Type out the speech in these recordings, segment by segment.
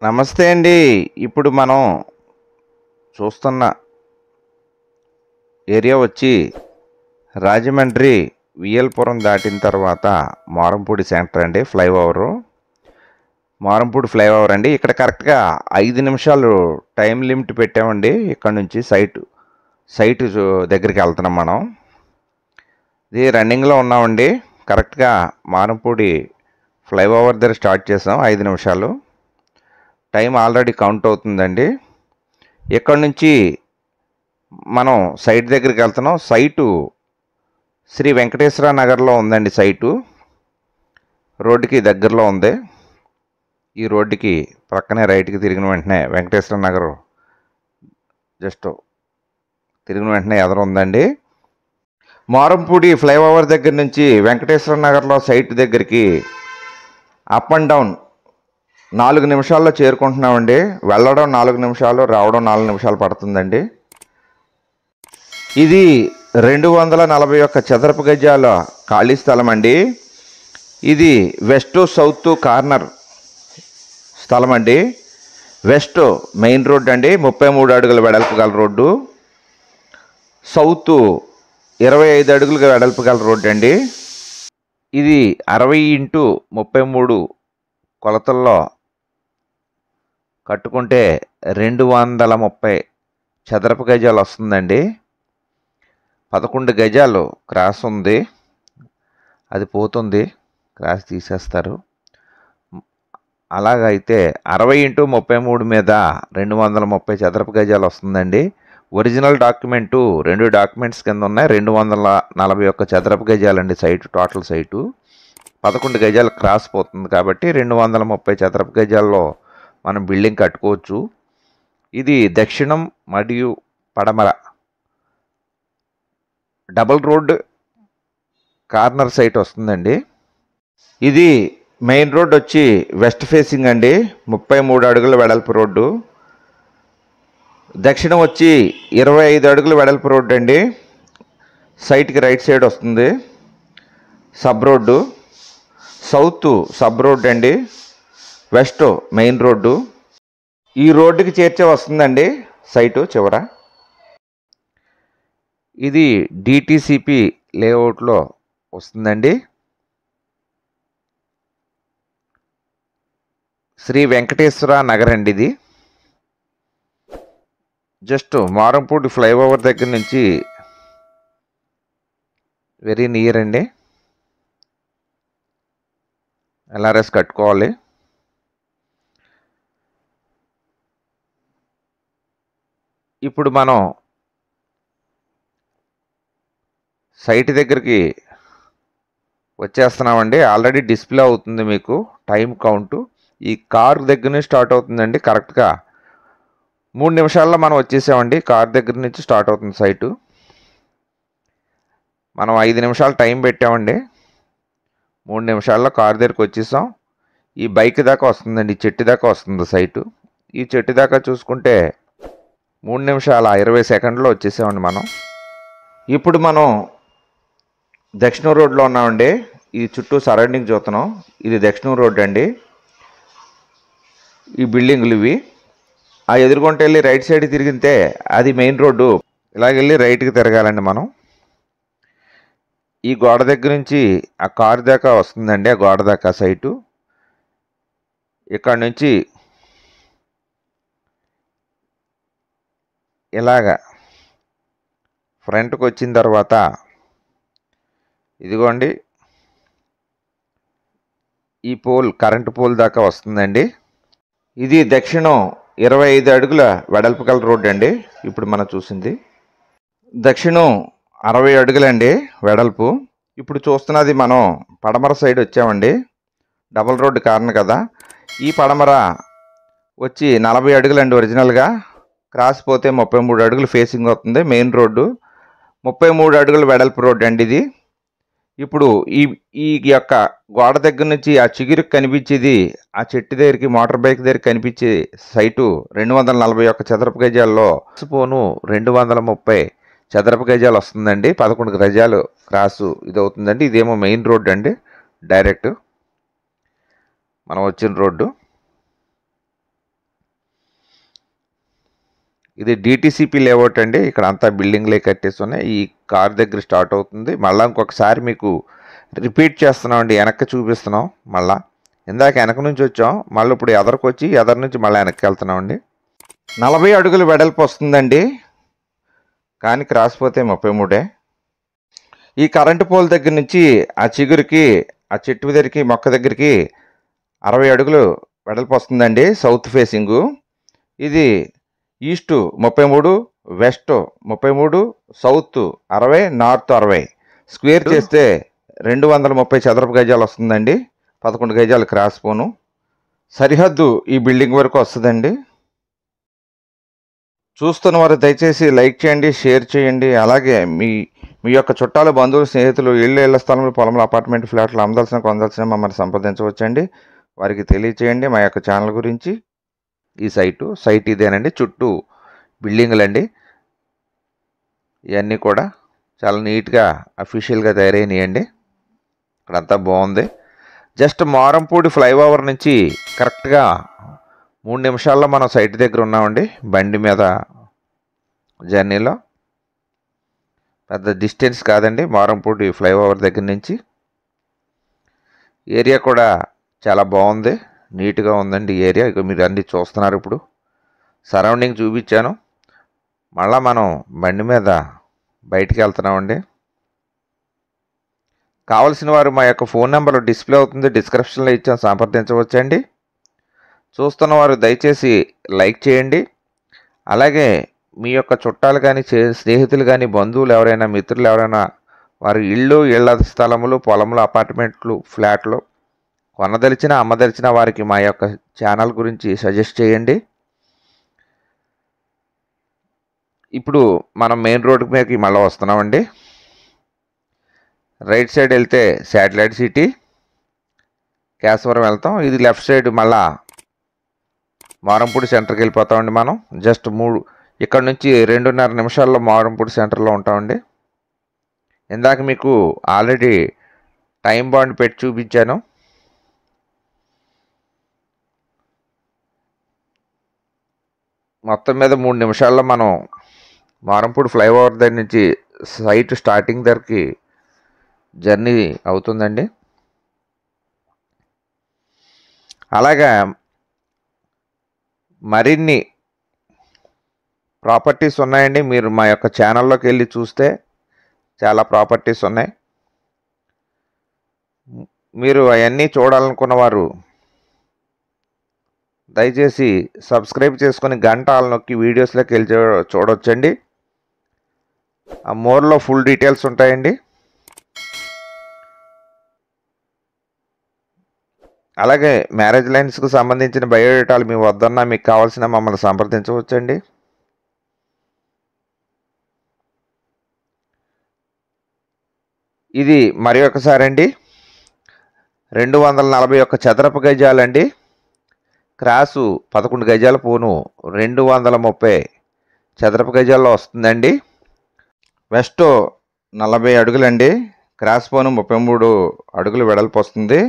నమస్తే అండి. ఇప్పుడు మనం చూస్తున్న ఏరియా వచ్చి రాజమండ్రి విఎల్పురం దాటిన తర్వాత మారంపూడి సెంటర్ అండి. ఫ్లైఓవరు మారంపూడి ఫ్లైఓవర్ అండి. ఇక్కడ కరెక్ట్గా 5 నిమిషాలు టైం లిమిట్ పెట్టామండి. ఇక్కడ నుంచి సైట్ దగ్గరికి వెళ్తున్నాం మనం. ఇది రన్నింగ్లో ఉన్నామండి. కరెక్ట్గా మారంపూడి ఫ్లైఓవర్ దగ్గర స్టార్ట్ చేసాం. 5 నిమిషాలు టైం ఆల్రెడీ కౌంట్ అవుతుందండి. ఇక్కడ నుంచి మనం సైట్ దగ్గరికి వెళ్తున్నాం. సైటు శ్రీ వెంకటేశ్వర నగర్లో ఉందండి. సైటు రోడ్డుకి దగ్గరలో ఉంది. ఈ రోడ్డుకి ప్రక్కనే రైట్కి తిరిగిన వెంటనే వెంకటేశ్వర నగర్ జస్ట్ తిరిగిన వెంటనే ఎదురు ఉందండి. మారంపూడి ఫ్లైఓవర్ దగ్గర నుంచి వెంకటేశ్వర నగర్లో సైట్ దగ్గరికి అప్ అండ్ డౌన్ 4 నిమిషాల్లో చేరుకుంటున్నామండి. వెళ్ళడం 4 నిమిషాలు, రావడం 4 నిమిషాలు పడుతుందండి. ఇది 241 చదరపు గజాల ఖాళీ స్థలం అండి. ఇది వెస్ట్ సౌత్ కార్నర్ స్థలం అండి. వెస్ట్ మెయిన్ రోడ్ అండి, 33 అడుగుల వెడల్పు గల రోడ్డు. సౌత్ 25 అడుగుల వెడల్పు గల రోడ్డు అండి. ఇది 60x33 కొలతల్లో కట్టుకుంటే 230 చదరపు గజాలు వస్తుందండి. 11 గజాలు క్రాస్ ఉంది, అది పోతుంది, క్రాస్ తీసేస్తారు. అలాగైతే 60x33 మీద 230 చదరపు గజాలు వస్తుందండి. ఒరిజినల్ డాక్యుమెంటు 2 డాక్యుమెంట్స్ కింద ఉన్నాయి. 241 చదరపు గజాలండి సైటు, టోటల్ సైటు. 11 గజాలు క్రాస్ పోతుంది కాబట్టి 230 చదరపు గజాల్లో మనం బిల్డింగ్ కట్టుకోవచ్చు. ఇది దక్షిణం మరియు పడమర డబుల్ రోడ్ కార్నర్ సైట్ వస్తుందండి. ఇది మెయిన్ రోడ్ వచ్చి వెస్ట్ ఫేసింగ్ అండి, 33 అడుగుల వెడల్పు రోడ్డు. దక్షిణం వచ్చి 25 అడుగుల వెడల్పు రోడ్డు అండి. సైట్కి రైట్ సైడ్ వస్తుంది sub road. South sub road అండి, వెస్ట్ మెయిన్ రోడ్డు. ఈ రోడ్డుకి చేర్చే వస్తుందండి సైటు చివర. ఇది డిటిసిపి లేఅవుట్లో వస్తుందండి. శ్రీ వెంకటేశ్వర నగర్ అండి. ఇది జస్ట్ మారంపూడి ఫ్లైఓవర్ దగ్గర నుంచి వెరీ నియర్ అండి. ఎల్ఆర్ఎస్ కట్టుకోవాలి. ఇప్పుడు మనం సైట్ దగ్గరికి వచ్చేస్తున్నామండి. ఆల్రెడీ డిస్ప్లే అవుతుంది మీకు టైం కౌంటు. ఈ కార్ దగ్గర నుంచి స్టార్ట్ అవుతుందండి. కరెక్ట్గా 3 నిమిషాల్లో మనం వచ్చేసామండి. కార్ దగ్గర నుంచి స్టార్ట్ అవుతుంది సైటు. మనం 5 నిమిషాలు టైం పెట్టామండి. 3 నిమిషాల్లో కార్ దగ్గరికి వచ్చేసాం. ఈ బైక్ దాకా వస్తుందండి, ఈ చెట్టు దాకా వస్తుంది సైటు. ఈ చెట్టు దాకా చూసుకుంటే 3 నిమిషాల 20 సెకండ్లో వచ్చేసామండి మనం. ఇప్పుడు మనం దక్షిణ రోడ్లో ఉన్నామండి. ఇది చుట్టూ సరౌండింగ్ చూస్తున్నాం. ఇది దక్షిణ రోడ్ అండి. ఈ బిల్డింగులు ఇవి. ఆ ఎదురుకుంటే వెళ్ళి రైట్ సైడ్ తిరిగితే అది మెయిన్ రోడ్డు. ఇలాగెళ్ళి రైట్కి తిరగాలండి మనం. ఈ గోడ దగ్గర నుంచి ఆ కారు దాకా వస్తుందండి, ఆ గోడ దాకా సైటు. ఇక్కడ నుంచి ఇలాగా ఫ్రంట్కి వచ్చిన తర్వాత ఇదిగోండి ఈ పోల్, కరెంటు పోల్ దాకా వస్తుందండి. ఇది దక్షిణం 25 అడుగుల వెడల్పు గల రోడ్డు అండి. ఇప్పుడు మనం చూసింది దక్షిణం 60 అడుగులండి వెడల్పు. ఇప్పుడు చూస్తున్నది మనం పడమర సైడ్ వచ్చామండి. డబుల్ రోడ్డు కారణం కదా. ఈ పడమర వచ్చి 40 అడుగులండి ఒరిజినల్గా. క్రాస్ పోతే 33 అడుగులు ఫేసింగ్ అవుతుంది మెయిన్ రోడ్డు. 33 అడుగుల వెడల్పు రోడ్డు అండి ఇది. ఇప్పుడు ఈ యొక్క గోడ దగ్గర నుంచి ఆ చిగురికి కనిపించేది ఆ చెట్టు దగ్గరికి, మోటార్ బైక్ దగ్గర కనిపించే సైటు 241 చదరపు గజాల్లో పోను 230 చదరపు గజాలు వస్తుందండి. 11 గజాలు క్రాసు ఇది అవుతుందండి. ఇదేమో మెయిన్ రోడ్డు అండి, డైరెక్ట్ మనం వచ్చిన రోడ్డు. ఇది డిటిసిపి లేఅవుట్ అండి. ఇక్కడ అంతా బిల్డింగ్లే కట్టేసి ఉన్నాయి. ఈ కార్ దగ్గర స్టార్ట్ అవుతుంది. మళ్ళీ ఇంకొకసారి మీకు రిపీట్ చేస్తున్నాం అండి, వెనక్కి చూపిస్తున్నాం. మళ్ళీ ఇందాక వెనక నుంచి వచ్చాం, మళ్ళీ ఇప్పుడు ఎదరికి వచ్చి ఎదరి నుంచి మళ్ళీ వెనక్కి వెళ్తున్నాం అండి. 40 అడుగులు వెడల్పు వస్తుందండి, కానీ క్రాస్ పోతే 33. ఈ కరెంటు పోల్ దగ్గర నుంచి ఆ చిగురికి, ఆ చెట్టు దగ్గరికి, మొక్క దగ్గరికి 60 అడుగులు వెడల్పు వస్తుందండి. South facing. ఇది east 33, west 33, south 60, north 60. Square చేస్తే 230 చదరపు గజాలు వస్తుందండి. 11 గజాలు క్రాస్ పోను. సరిహద్దు ఈ బిల్డింగ్ వరకు వస్తుందండి. చూస్తున్న వారు దయచేసి లైక్ చేయండి, షేర్ చేయండి. అలాగే మీ యొక్క చుట్టాలు, బంధువులు, స్నేహితులు ఇళ్ళ స్థలంలో, పొలంలో, అపార్ట్మెంట్, ఫ్లాట్లు అమ్మదలసిన, కొనదలసిన మమ్మల్ని సంప్రదించవచ్చండి. వారికి తెలియచేయండి మా యొక్క ఛానల్ గురించి. ఈ సైట్ ఇదేనండి. చుట్టూ బిల్డింగులండి. ఇవన్నీ కూడా చాలా నీట్గా అఫీషియల్గా తయారైనాయండి. ఇక్కడంతా బాగుంది. జస్ట్ మారంపూడి ఫ్లైఓవర్ నుంచి కరెక్ట్గా 3 నిమిషాల్లో మనం సైట్ దగ్గర ఉన్నామండి. బండి మీద జర్నీలో పెద్ద డిస్టెన్స్ కాదండి మారంపూడి ఫ్లైఓవర్ దగ్గర నుంచి. ఏరియా కూడా చాలా బాగుంది, నీట్గా ఉందండి ఏరియా. ఇక మీరు అన్నీ చూస్తున్నారు. ఇప్పుడు సరౌండింగ్ చూపించాను. మళ్ళీ మనం బండి మీద బయటికి వెళ్తున్నామండి. కావలసిన వారు మా యొక్క ఫోన్ నెంబర్ డిస్ప్లే అవుతుంది, డిస్క్రిప్షన్లో ఇచ్చాను, సంప్రదించవచ్చండి. చూస్తున్న వారు దయచేసి లైక్ చేయండి. అలాగే మీ యొక్క చుట్టాలు కానీ, స్నేహితులు కానీ, బంధువులు ఎవరైనా, మిత్రులు ఎవరైనా వారి ఇళ్ళ స్థలములు, పొలములు, అపార్ట్మెంట్లు, ఫ్లాట్లు కొనదలిచిన, అమ్మదలిచిన వారికి మా యొక్క ఛానల్ గురించి సజెస్ట్ చేయండి. ఇప్పుడు మనం మెయిన్ రోడ్డు మీదకి మళ్ళీ వస్తున్నామండి. రైట్ సైడ్ వెళ్తే శాటిలైట్ సిటీ, కేశవరం వెళ్తాం. ఇది లెఫ్ట్ సైడ్ మళ్ళా మారంపూడి సెంటర్కి వెళ్ళిపోతామండి. మనం జస్ట్ ఇక్కడ నుంచి 2.5 నిమిషాల్లో మారంపూడి సెంటర్లో ఉంటామండి. ఇందాక మీకు ఆల్రెడీ టైం బాండ్ పెట్టి చూపించాను. మొత్తం మీద 3 నిమిషాల్లో మనం మారంపూడి ఫ్లైఓవర్ దగ్గర నుంచి సైట్ స్టార్టింగ్ దగ్గరికి జర్నీ అవుతుందండి. అలాగా మరిన్ని ప్రాపర్టీస్ ఉన్నాయండి. మీరు మా యొక్క ఛానల్లోకి వెళ్ళి చూస్తే చాలా ప్రాపర్టీస్ ఉన్నాయి. మీరు అవన్నీ చూడాలనుకున్న వారు దయచేసి సబ్స్క్రైబ్ చేసుకొని గంట ఆల్ నొక్కి వీడియోస్లోకి వెళ్ళి చూడవచ్చండి. ఆ మోర్లో ఫుల్ డీటెయిల్స్ ఉంటాయండి. అలాగే మ్యారేజ్ లైన్స్కు సంబంధించిన బయోడేటాలు మీ వద్దన్నా మీకు కావాల్సిన మమ్మల్ని సంప్రదించవచ్చండి. ఇది మరి ఒకసారి అండి, 241 చదరపు గజాలండి. క్రాసు 11 గజాల పోను 230 చదరపు గజాల్లో వస్తుందండి. వెస్ట్ 40 అడుగులండి. క్రాస్ పోను 33 అడుగులు వెడల్పు వస్తుంది.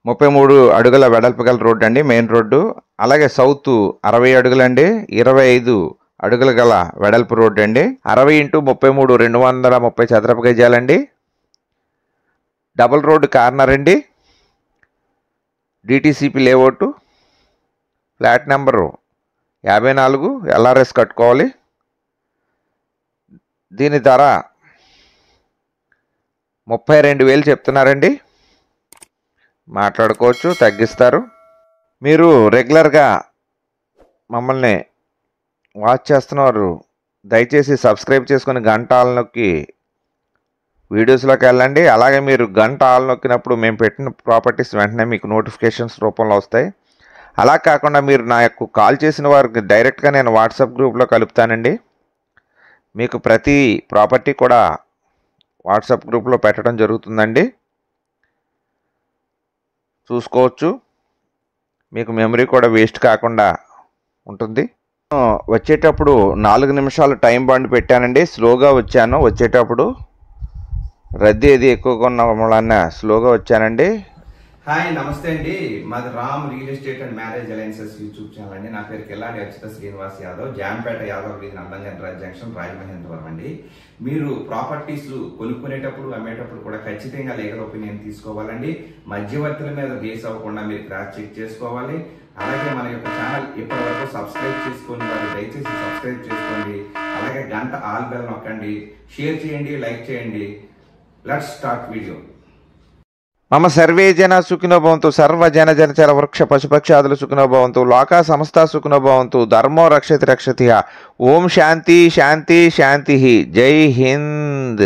33 అడుగుల వెడల్పు గల రోడ్డు అండి, మెయిన్ రోడ్డు. అలాగే సౌత్ 60 అడుగులండి, 25 అడుగుల గల వెడల్పు రోడ్డు అండి. 60 × 33 230 చదరపు గజాలండి. డబుల్ రోడ్డు కార్నర్ అండి. DTCP layout. Flat number 54 LRS కట్టుకోవాలి. దీని ధర 32,000 చెప్తున్నారండి. మాట్లాడుకోవచ్చు, తగ్గిస్తారు. మీరు రెగ్యులర్గా మమ్మల్ని వాచ్ చేస్తున్నవారు దయచేసి సబ్స్క్రైబ్ చేసుకొని గంట ఆల్ నొక్కి వీడియోస్లోకి వెళ్ళండి. అలాగే మీరు గంట ఆల్ నొక్కినప్పుడు మేము పెట్టిన ప్రాపర్టీస్ వెంటనే మీకు నోటిఫికేషన్స్ రూపంలో వస్తాయి. అలా కాకుండా మీరు నా యొక్క కాల్ చేసిన వారికి డైరెక్ట్గా నేను వాట్సాప్ గ్రూప్లో కలుపుతానండి. మీకు ప్రతి ప్రాపర్టీ కూడా వాట్సాప్ గ్రూప్లో పెట్టడం జరుగుతుందండి. చూసుకోవచ్చు. మీకు మెమరీ కూడా వేస్ట్ కాకుండా ఉంటుంది. వచ్చేటప్పుడు 4 నిమిషాలు టైం బాండ్ పెట్టానండి. స్లోగా వచ్చాను. వచ్చేటప్పుడు రద్దీ ఎక్కువగా ఉన్న వలన స్లోగా వచ్చానండి. హాయ్ నమస్తే అండి. మాది Ram real estate and marriage alliances YouTube channel అండి. నా పేరు కిల్లాడి అచ్యుత శ్రీనివాస్ యాదవ్, జాంపేట యాదవ్ వీధి నందంగన్ జంక్షన్, రాజమహేంద్రవరం అండి. మీరు ప్రాపర్టీస్ కొనుక్కునేటప్పుడు అమ్మేటప్పుడు కూడా ఖచ్చితంగా లీగల్ ఒపీనియన్ తీసుకోవాలండి. మధ్యవర్తుల మీద బేస్ అవ్వకుండా మీరు క్రాస్ చెక్ చేసుకోవాలి. అలాగే మన యొక్క ఛానల్ ఇప్పటి వరకు సబ్స్క్రైబ్ చేసుకొని వాళ్ళు దయచేసి సబ్స్క్రైబ్ చేసుకోండి. అలాగే గంట ఆల్ బెల్ నొక్కండి, షేర్ చేయండి, లైక్ చేయండి. Let's start video. మమ సర్వే జన సుఖినో భవంతు, సర్వ జన జనచర వృక్ష పశుపక్షాదులు సుఖినో భవంతు, లోకా సమస్త సుఖినో భవంతు, ధర్మో రక్షతి రక్షతి. ఓం శాంతి శాంతి శాంతి. జై హింద్.